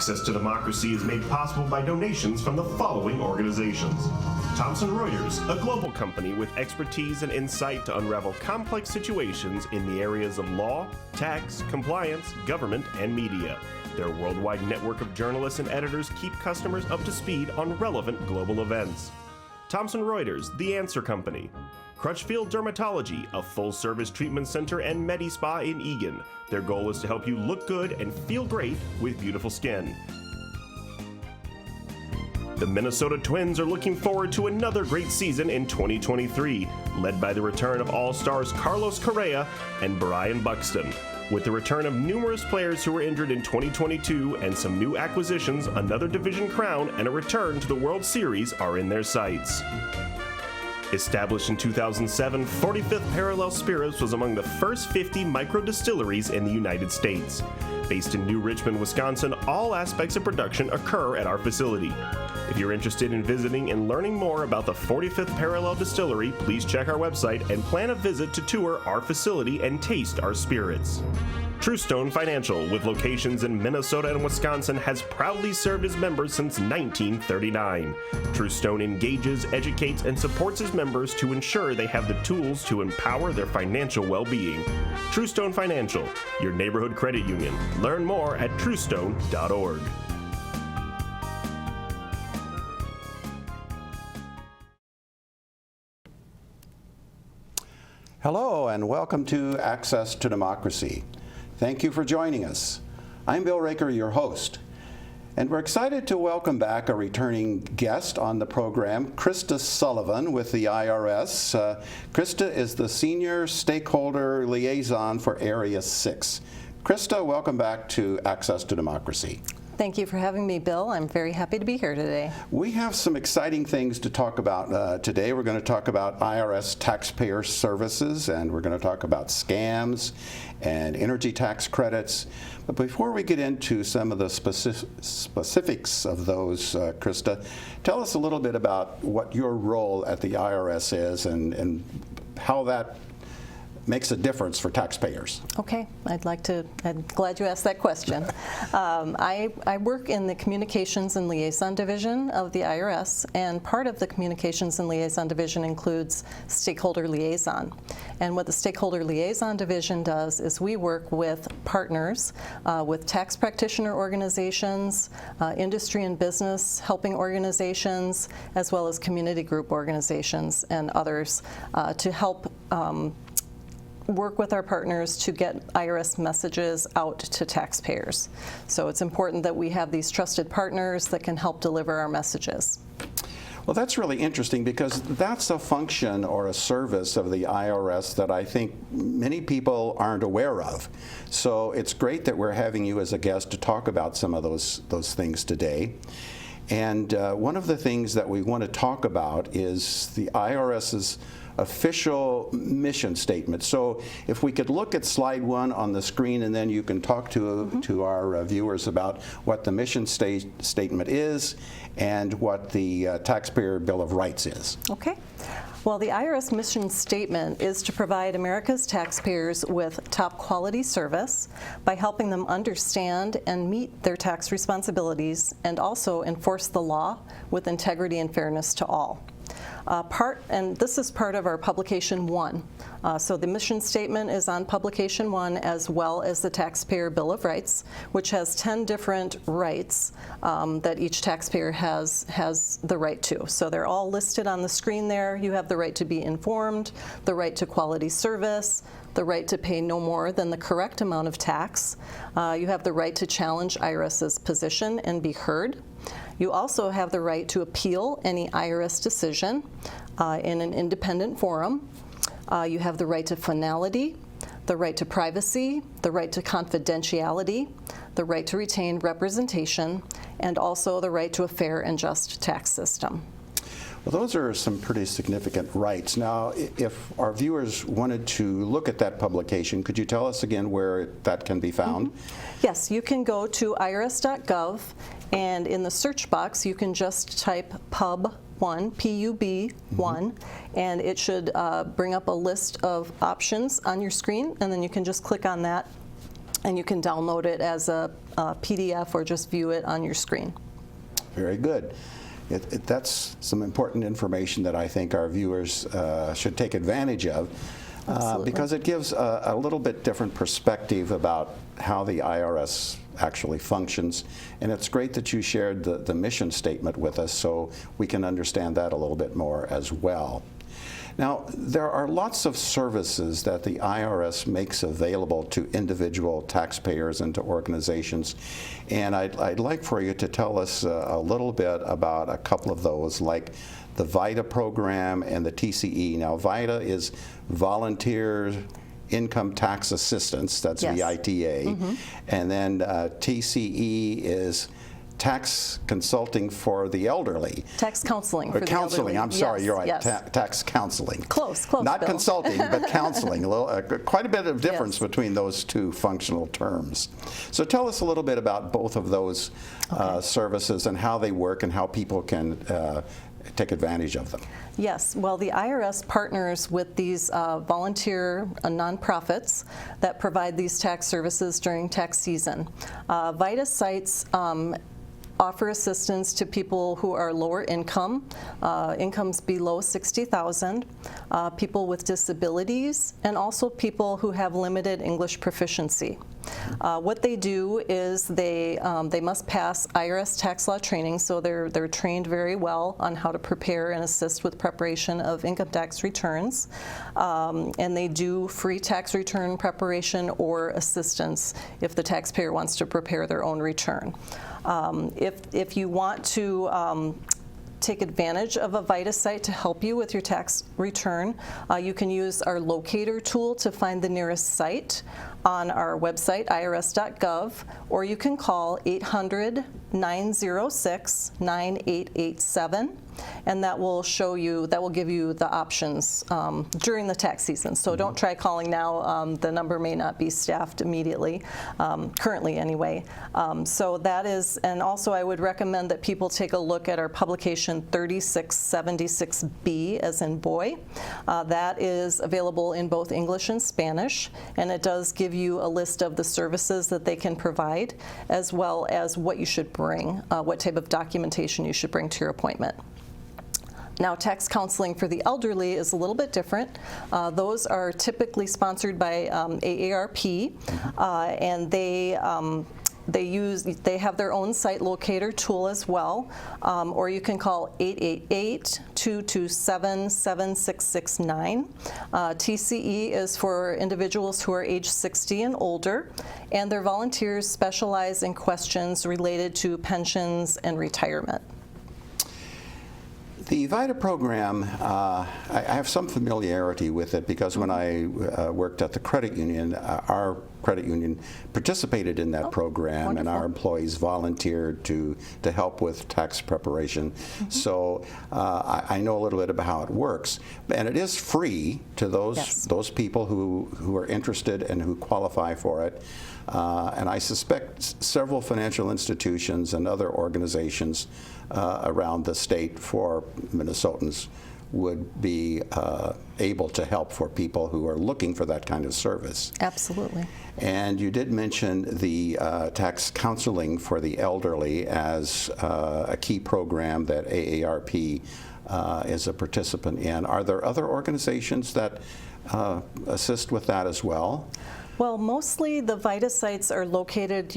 Access to Democracy is made possible by donations from the following organizations. Thomson Reuters, a global company with expertise and insight to unravel complex situations in the areas of law, tax, compliance, government, and media. Their worldwide network of journalists and editors keep customers up to speed on relevant global events. Thomson Reuters, The Answer Company. Crutchfield Dermatology, a full-service treatment center and Medi-Spa in Eagan. Their goal is to help you look good and feel great with beautiful skin. The Minnesota Twins are looking forward to another great season in 2023, led by the return of All-Stars Carlos Correa and Brian Buxton. With the return of numerous players who were injured in 2022 and some new acquisitions, another division crown and a return to the World Series are in their sights. Established in 2007, 45th Parallel Spirits was among the first 50 micro-distilleries in the United States. Based in New Richmond, Wisconsin, all aspects of production occur at our facility. If you're interested in visiting and learning more about the 45th Parallel Distillery, please check our website and plan a visit to tour our facility and taste our spirits. Truestone Financial, with locations in Minnesota and Wisconsin, has proudly served its members since 1939. Truestone engages, educates, and supports its members to ensure they have the tools to empower their financial well-being. Truestone Financial, your neighborhood credit union. Learn more at truestone.org. Hello and welcome to Access to Democracy. Thank you for joining us. I'm Bill Raker, your host, and we're excited to welcome back a returning guest on the program, Krista Sullivan with the IRS. Krista is the Senior Stakeholder Liaison for Area 6. Krista, welcome back to Access to Democracy. Thank you for having me, Bill. I'm very happy to be here today. We have some exciting things to talk about today. We're going to talk about IRS taxpayer services, and we're going to talk about scams and energy tax credits. But before we get into some of the specifics of those, Krista, tell us a little bit about what your role at the IRS is and how that makes a difference for taxpayers. Okay, I'm glad you asked that question. I work in the Communications and Liaison Division of the IRS, and part of the Communications and Liaison Division includes Stakeholder Liaison. And what the Stakeholder Liaison Division does is we work with partners, with tax practitioner organizations, industry and business helping organizations, as well as community group organizations and others to help work with our partners to get IRS messages out to taxpayers. So it's important that we have these trusted partners that can help deliver our messages. Well, that's really interesting because that's a function or a service of the IRS that I think many people aren't aware of. So it's great that we're having you as a guest to talk about some of those things today. And one of the things that we want to talk about is the IRS's official mission statement. So if we could look at slide 1 on the screen, and then you can talk to our viewers about what the mission statement is and what the Taxpayer Bill of Rights is. Okay. Well, the IRS mission statement is to provide America's taxpayers with top quality service by helping them understand and meet their tax responsibilities and also enforce the law with integrity and fairness to all. And this is part of our Publication 1. So the mission statement is on Publication 1 as well as the Taxpayer Bill of Rights, which has 10 different rights that each taxpayer has the right to. So they're all listed on the screen there. You have the right to be informed, the right to quality service, the right to pay no more than the correct amount of tax. You have the right to challenge IRS's position and be heard. You also have the right to appeal any IRS decision in an independent forum. You have the right to finality, the right to privacy, the right to confidentiality, the right to retain representation, and also the right to a fair and just tax system. Well, those are some pretty significant rights. Now, if our viewers wanted to look at that publication, could you tell us again where that can be found? Yes, you can go to irs.gov, and in the search box, you can just type PUB1, P-U-B-1, and it should bring up a list of options on your screen, and then you can just click on that and you can download it as a PDF or just view it on your screen. Very good. That's some important information that I think our viewers should take advantage of because it gives a little bit different perspective about how the IRS actually functions. And it's great that you shared the mission statement with us so we can understand that a little bit more as well. Now, there are lots of services that the IRS makes available to individual taxpayers and to organizations, and I'd like for you to tell us a little bit about a couple of those, like the VITA program and the TCE. Now, VITA is Volunteer Income Tax Assistance, that's Yes. VITA, and then TCE is Tax Consulting for the Elderly. Tax Counseling for the Counseling, elderly. I'm sorry, Yes, you're right, yes. Tax Counseling. Close, Not Bill. consulting, but counseling. Quite a bit of difference Yes. between those two functional terms. So tell us a little bit about both of those services and how they work and how people can take advantage of them. Yes, well, the IRS partners with these volunteer nonprofits that provide these tax services during tax season. VITA sites offer assistance to people who are lower income, incomes below $60,000, people with disabilities, and also people who have limited English proficiency. What they do is they must pass IRS tax law training, so they're trained very well on how to prepare and assist with preparation of income tax returns, and they do free tax return preparation or assistance if the taxpayer wants to prepare their own return. If you want to take advantage of a VITA site to help you with your tax return, you can use our locator tool to find the nearest site on our website, irs.gov, or you can call 800-906-9887, and that will give you the options during the tax season. So don't try calling now. The number may not be staffed immediately, currently anyway. So that is, and also I would recommend that people take a look at our publication 3676B, as in boy. That is available in both English and Spanish, and it does give you a list of the services that they can provide, as well as what you should bring, what type of documentation you should bring to your appointment. Now, tax counseling for the elderly is a little bit different. Those are typically sponsored by AARP, and they have their own site locator tool as well, or you can call 888-227-7669. TCE is for individuals who are age 60 and older, and their volunteers specialize in questions related to pensions and retirement. The VITA program, I have some familiarity with it because when I worked at the credit union, our credit union participated in that program, wonderful. and our employees volunteered to help with tax preparation. So I know a little bit about how it works, and it is free to those people who are interested and who qualify for it. And I suspect several financial institutions and other organizations around the state for Minnesotans would be able to help for people who are looking for that kind of service. Absolutely. And you did mention the tax counseling for the elderly as a key program that AARP is a participant in. Are there other organizations that assist with that as well? Well, mostly the VITA sites are located,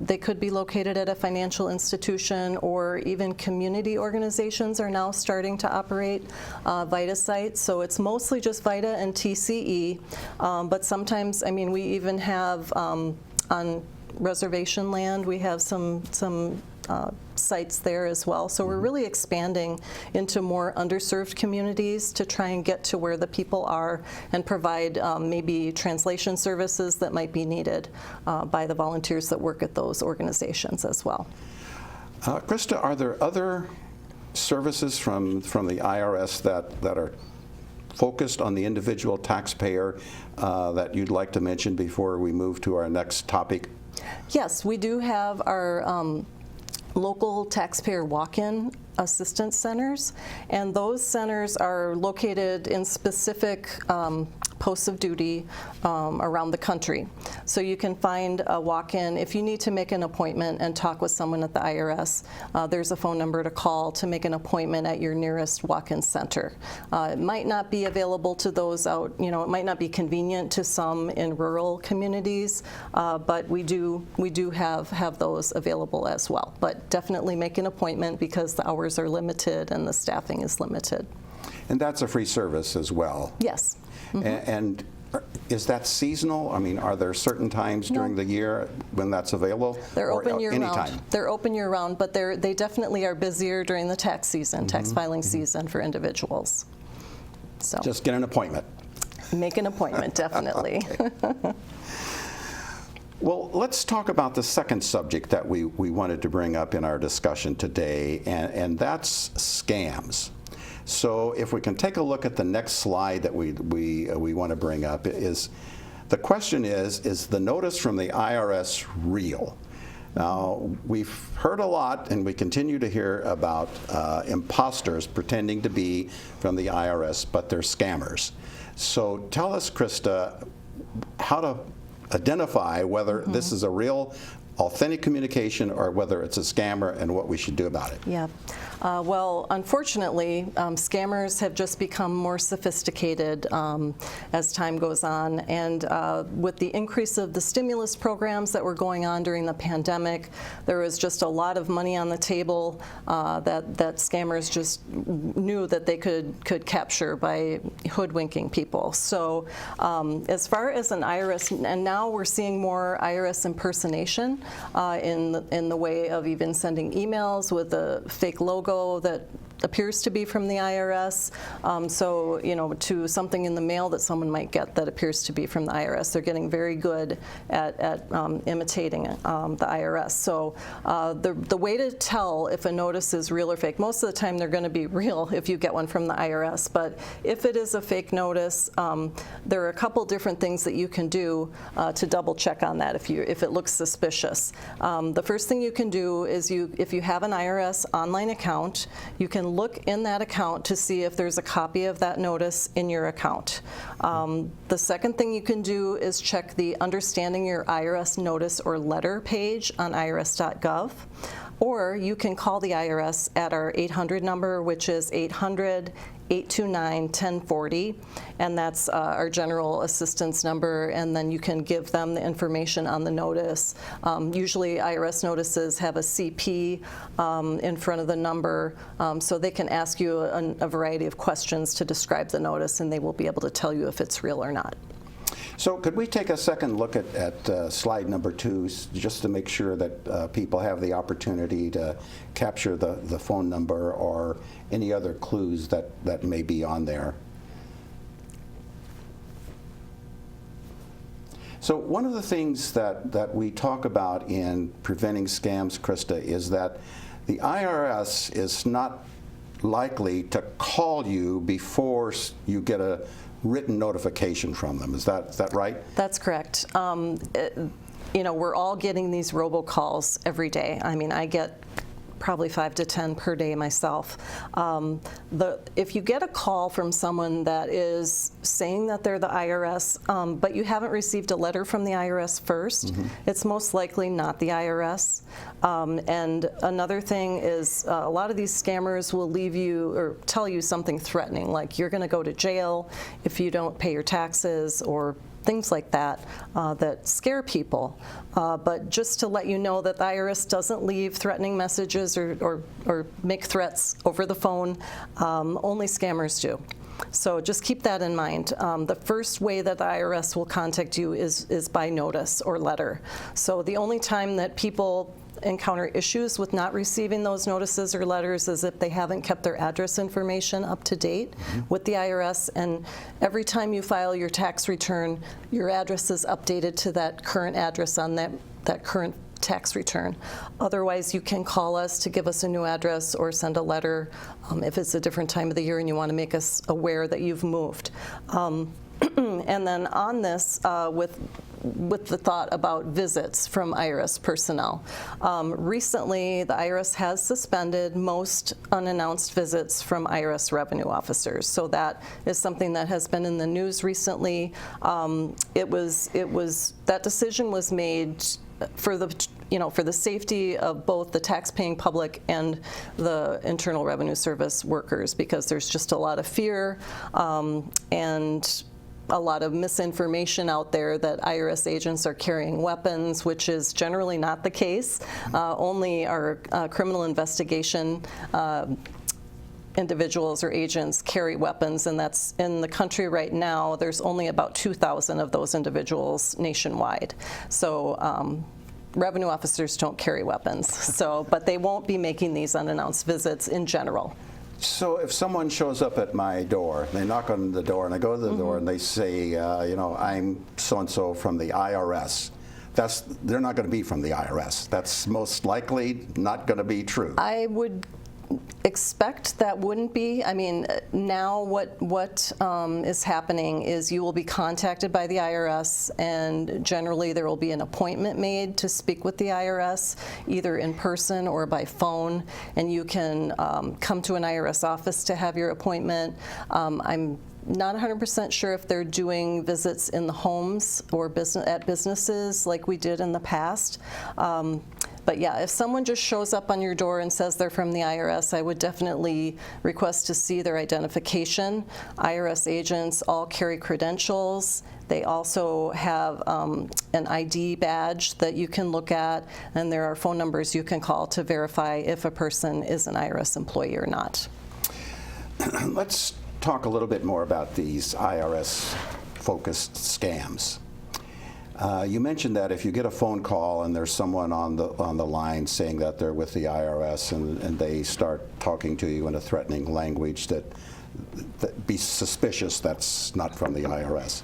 they could be located at a financial institution, or even community organizations are now starting to operate VITA sites. So it's mostly just VITA and TCE, but sometimes, we even have on reservation land, we have some sites there as well. So we're really expanding into more underserved communities to try and get to where the people are and provide maybe translation services that might be needed by the volunteers that work at those organizations as well. Krista, are there other services from the IRS that are focused on the individual taxpayer that you'd like to mention before we move to our next topic? Yes, we do have our local taxpayer walk-in assistance centers, and those centers are located in specific posts of duty around the country. So you can find a walk-in. If you need to make an appointment and talk with someone at the IRS, there's a phone number to call to make an appointment at your nearest walk-in center. It might not be available to those out, it might not be convenient to some in rural communities, but we do have those available as well. But definitely make an appointment because the hours are limited and the staffing is limited. And that's a free service as well. Yes. Mm-hmm. And is that seasonal? I mean, are there certain times during the year when that's available? They're or open year-round. Anytime? They're open year-round, but they definitely are busier during the tax season, tax filing season for individuals. So just get an appointment. Make an appointment, definitely. Well, let's talk about the second subject that we wanted to bring up in our discussion today, and that's scams. So if we can take a look at the next slide that we want to bring up, the question is the notice from the IRS real? Now, we've heard a lot, and we continue to hear about imposters pretending to be from the IRS, but they're scammers. So tell us, Krista, how to identify whether this is a real, authentic communication or whether it's a scammer and what we should do about it. Yeah. Well, unfortunately, scammers have just become more sophisticated as time goes on, and with the increase of the stimulus programs that were going on during the pandemic, there was just a lot of money on the table that scammers just knew that they could capture by hoodwinking people. So as far as an IRS, and now we're seeing more IRS impersonation in the way of even sending emails with a fake logo that appears to be from the IRS, to something in the mail that someone might get that appears to be from the IRS. They're getting very good at imitating the IRS. So the way to tell if a notice is real or fake, most of the time they're going to be real if you get one from the IRS, but if it is a fake notice, there are a couple different things that you can do to double check on that if it looks suspicious. The first thing you can do is if you have an IRS online account, you can look in that account to see if there's a copy of that notice in your account. The second thing you can do is check the Understanding Your IRS Notice or Letter page on irs.gov. Or you can call the IRS at our 800 number, which is 800-829-1040, and that's our general assistance number, and then you can give them the information on the notice. Usually IRS notices have a CP in front of the number, so they can ask you a variety of questions to describe the notice, and they will be able to tell you if it's real or not. So could we take a second look at slide number 2 just to make sure that people have the opportunity to capture the phone number or any other clues that may be on there? So one of the things that we talk about in preventing scams, Krista, is that the IRS is not likely to call you before you get a written notification from them. Is that right? That's correct. We're all getting these robocalls every day. I mean, I get probably 5 to 10 per day myself. If you get a call from someone that is saying that they're the IRS, but you haven't received a letter from the IRS first, it's most likely not the IRS. And another thing is a lot of these scammers will leave you or tell you something threatening, like you're going to go to jail if you don't pay your taxes, or things like that that scare people. But just to let you know that the IRS doesn't leave threatening messages or make threats over the phone. Only scammers do. So just keep that in mind. The first way that the IRS will contact you is by notice or letter. So the only time that people encounter issues with not receiving those notices or letters is if they haven't kept their address information up to date with the IRS, and every time you file your tax return, your address is updated to that current address on that current tax return. Otherwise, you can call us to give us a new address or send a letter if it's a different time of the year and you want to make us aware that you've moved. And then on this, with the thought about visits from IRS personnel. Recently, the IRS has suspended most unannounced visits from IRS revenue officers. So that is something that has been in the news recently. That decision was made for the safety of both the tax-paying public and the Internal Revenue Service workers, because there's just a lot of fear and a lot of misinformation out there that IRS agents are carrying weapons, which is generally not the case. Only our criminal investigation individuals or agents carry weapons, and that's in the country right now. There's only about 2,000 of those individuals nationwide. So revenue officers don't carry weapons. But they won't be making these unannounced visits in general. So if someone shows up at my door, they knock on the door, and I go to the door, and they say, I'm so-and-so from the IRS, they're not going to be from the IRS. That's most likely not going to be true. I would expect that wouldn't be. I mean, now what is happening is you will be contacted by the IRS, and generally there will be an appointment made to speak with the IRS, either in person or by phone, and you can come to an IRS office to have your appointment. I'm not 100% sure if they're doing visits in the homes or at businesses like we did in the past. But yeah, if someone just shows up on your door and says they're from the IRS, I would definitely request to see their identification. IRS agents all carry credentials. They also have an ID badge that you can look at, and there are phone numbers you can call to verify if a person is an IRS employee or not. Let's talk a little bit more about these IRS-focused scams. You mentioned that if you get a phone call and there's someone on the line saying that they're with the IRS, and they start talking to you in a threatening language, that be suspicious that's not from the IRS.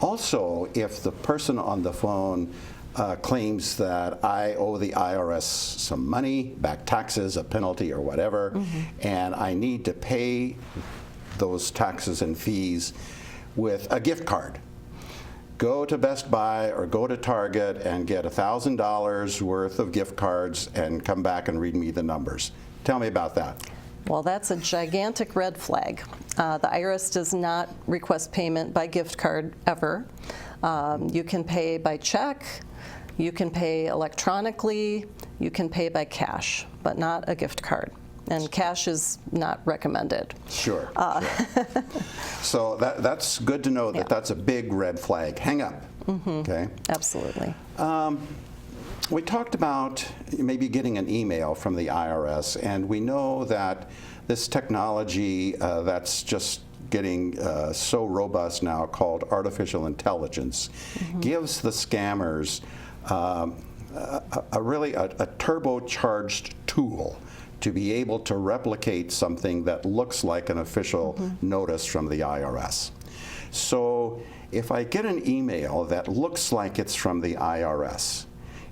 Also, if the person on the phone claims that I owe the IRS some money, back taxes, a penalty or whatever, and I need to pay those taxes and fees with a gift card. Go to Best Buy or go to Target and get $1,000 worth of gift cards and come back and read me the numbers. Tell me about that. Well, that's a gigantic red flag. The IRS does not request payment by gift card ever. You can pay by check, you can pay electronically, you can pay by cash, but not a gift card. And cash is not recommended. Sure. So that's good to know that that's a big red flag. Hang up. Okay. Absolutely. We talked about maybe getting an email from the IRS, and we know that this technology that's just getting so robust now, called artificial intelligence, gives the scammers really a turbocharged tool to be able to replicate something that looks like an official notice from the IRS. So if I get an email that looks like it's from the IRS,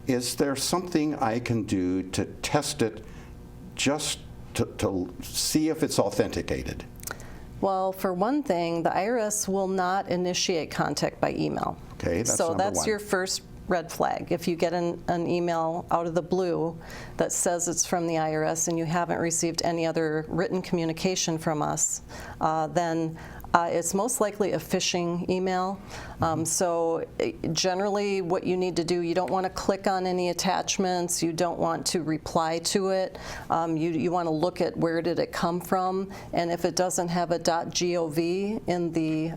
is there something I can do to test it, just to see if it's authenticated? Well, for one thing, the IRS will not initiate contact by email. Okay, that's so number that's one. your first red flag. If you get an email out of the blue that says it's from the IRS and you haven't received any other written communication from us, then it's most likely a phishing email. So generally what you need to do, you don't want to click on any attachments, you don't want to reply to it, you want to look at where did it come from, and if it doesn't have a .gov in the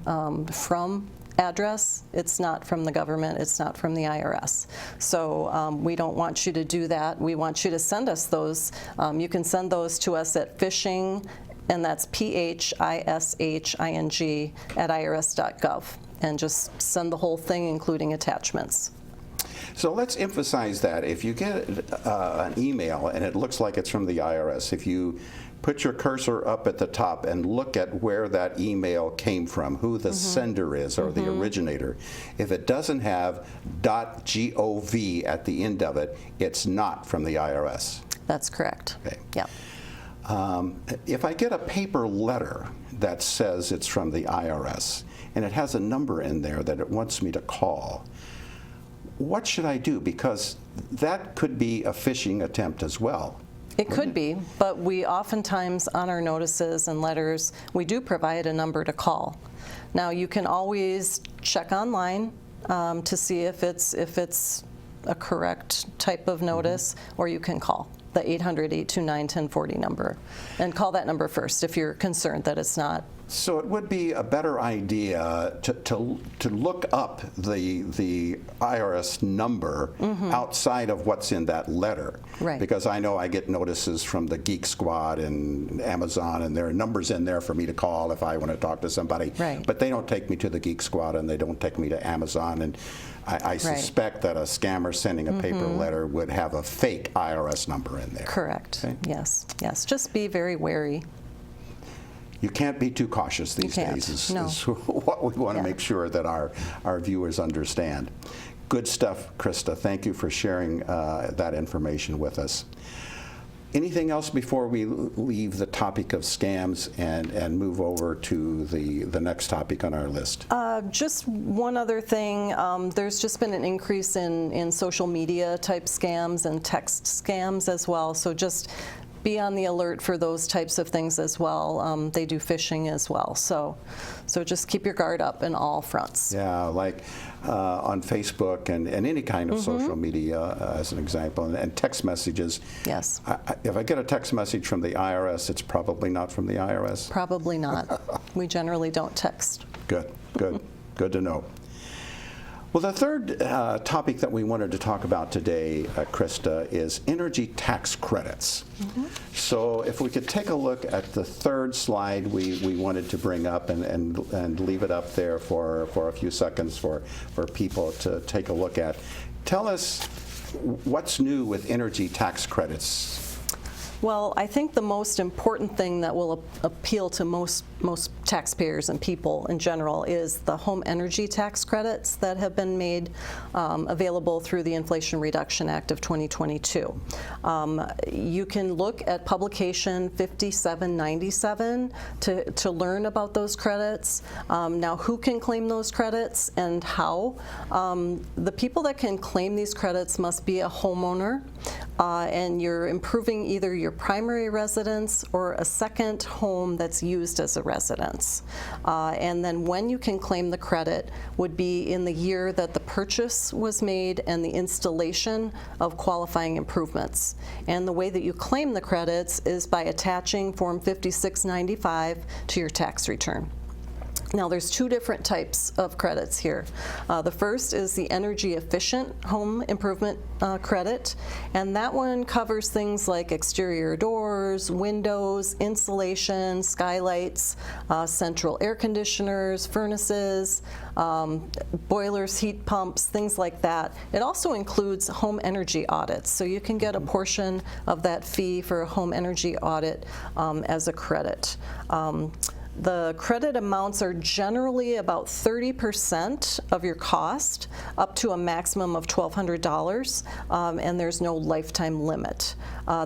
from address, it's not from the government, it's not from the IRS. So we don't want you to do that. We want you to send us those. You can send those to us at phishing, and that's phishing at irs.gov, and just send the whole thing, including attachments. So let's emphasize that. If you get an email and it looks like it's from the IRS, if you put your cursor up at the top and look at where that email came from, who the sender is or the originator, if it doesn't have .gov at the end of it, it's not from the IRS. That's correct. Okay. Yeah. If I get a paper letter, that says it's from the IRS, and it has a number in there that it wants me to call. What should I do? Because that could be a phishing attempt as well. It could be, but we oftentimes, on our notices and letters, we do provide a number to call. Now, you can always check online to see if it's a correct type of notice, or you can call the 800-829-1040 number and call that number first if you're concerned that it's not. So it would be a better idea to look up the IRS number outside of what's in that letter. Right. Because I know I get notices from the Geek Squad and Amazon, and there are numbers in there for me to call if I want to talk to somebody. Right. But they don't take me to the Geek Squad, and they don't take me to Amazon. And I suspect that a scammer sending a paper letter would have a fake IRS number in there. Correct. Okay? Yes. Yes. Just be very wary. You can't be too cautious these days is what we want to make sure that our viewers understand. Good stuff, Krista. Thank you for sharing that information with us. Anything else before we leave the topic of scams and move over to the next topic on our list? Just one other thing. There's just been an increase in social media type scams and text scams as well. So just be on the alert for those types of things as well. They do phishing as well. So just keep your guard up in all fronts. Yeah, like on Facebook and any kind of social media, as an example, and text messages. Yes. If I get a text message from the IRS, it's probably not from the IRS? Probably not. We generally don't text. Good, good, good to know. Well, the third topic that we wanted to talk about today, Krista, is energy tax credits. So if we could take a look at the third slide we wanted to bring up and leave it up there for a few seconds for people to take a look at. Tell us what's new with energy tax credits. Well, I think the most important thing that will appeal to most taxpayers and people in general is the home energy tax credits that have been made available through the Inflation Reduction Act of 2022. You can look at publication 5797 to learn about those credits. Now, who can claim those credits and how? The people that can claim these credits must be a homeowner, and you're improving either your primary residence or a second home that's used as a residence. And then when you can claim the credit would be in the year that the purchase was made and the installation of qualifying improvements. And the way that you claim the credits is by attaching Form 5695 to your tax return. Now, there's two different types of credits here. The first is the energy efficient home improvement credit, and that one covers things like exterior doors, windows, insulation, skylights, central air conditioners, furnaces, boilers, heat pumps, things like that. It also includes home energy audits, so you can get a portion of that fee for a home energy audit as a credit. The credit amounts are generally about 30% of your cost, up to a maximum of $1,200, and there's no lifetime limit.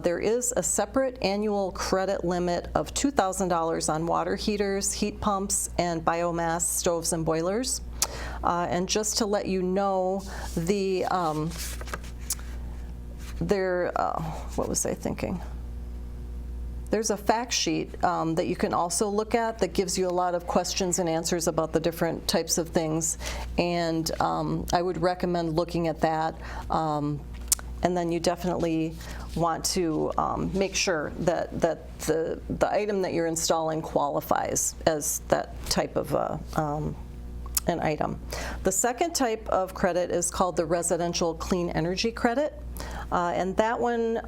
There is a separate annual credit limit of $2,000 on water heaters, heat pumps, and biomass stoves and boilers. And just to let you know, what was I thinking? There's a fact sheet that you can also look at that gives you a lot of questions and answers about the different types of things, and I would recommend looking at that. And then you definitely want to make sure that the item that you're installing qualifies as that type of an item. The second type of credit is called the Residential Clean Energy Credit. And that one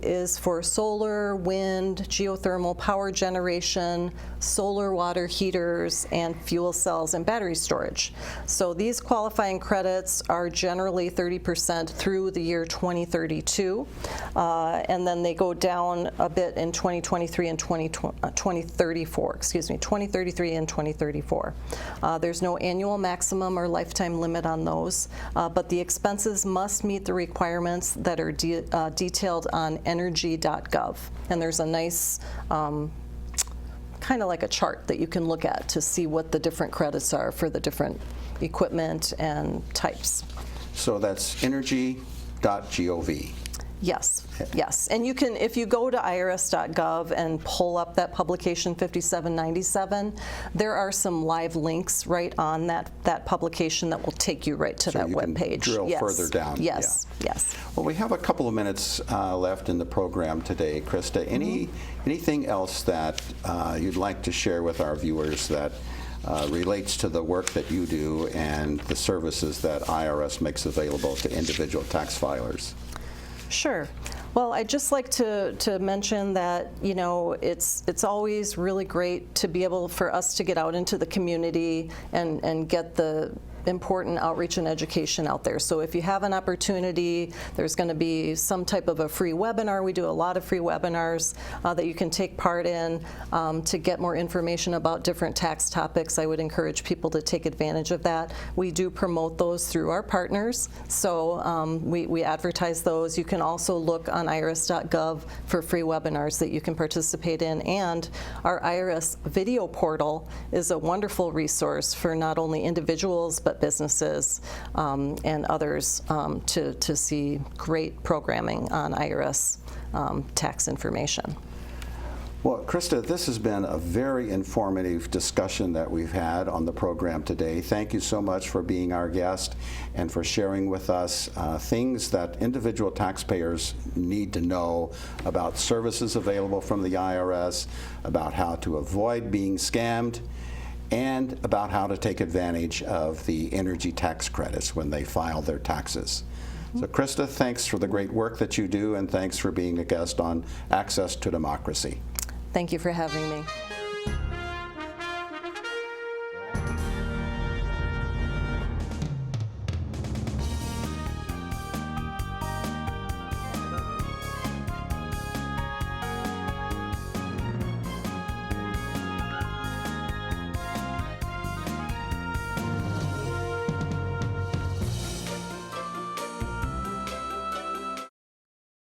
is for solar, wind, geothermal power generation, solar water heaters, and fuel cells and battery storage. So these qualifying credits are generally 30% through the year 2032, and then they go down a bit in 2023 and 2034. Excuse me, 2033 and 2034. There's no annual maximum or lifetime limit on those, but the expenses must meet the requirements that are detailed on energy.gov. And there's a nice kind kind of like a chart that you can look at to see what the different credits are for the different equipment and types. So that's energy.gov. Yes, yes. And you can, if you go to irs.gov and pull up that publication 5797, there are some live links right on that publication that will take you right to that web page. Drill further down. Yes, yeah. yes. Well, we have a couple of minutes left in the program today, Krista. Anything else that you'd like to share with our viewers that relates to the work that you do and the services that IRS makes available to individual tax filers? Sure. Well, I'd just like to mention that, you know, it's always really great to be able for us to get out into the community and get the important outreach and education out there. So if you have an opportunity, there's going to be some type of a free webinar. We do a lot of free webinars that you can take part in to get more information about different tax topics. I would encourage people to take advantage of that. We do promote those through our partners, so we advertise those. You can also look on irs.gov for free webinars that you can participate in, and our IRS video portal is a wonderful resource for not only individuals but businesses and others to see great programming on IRS tax information. Well, Krista, this has been a very informative discussion that we've had on the program today. Thank you so much for being our guest and for sharing with us things that individual taxpayers need to know about services available from the IRS, about how to avoid being scammed, and about how to take advantage of the energy tax credits when they file their taxes. So Krista, thanks for the great work that you do, and thanks for being a guest on Access to Democracy. Thank you for having me.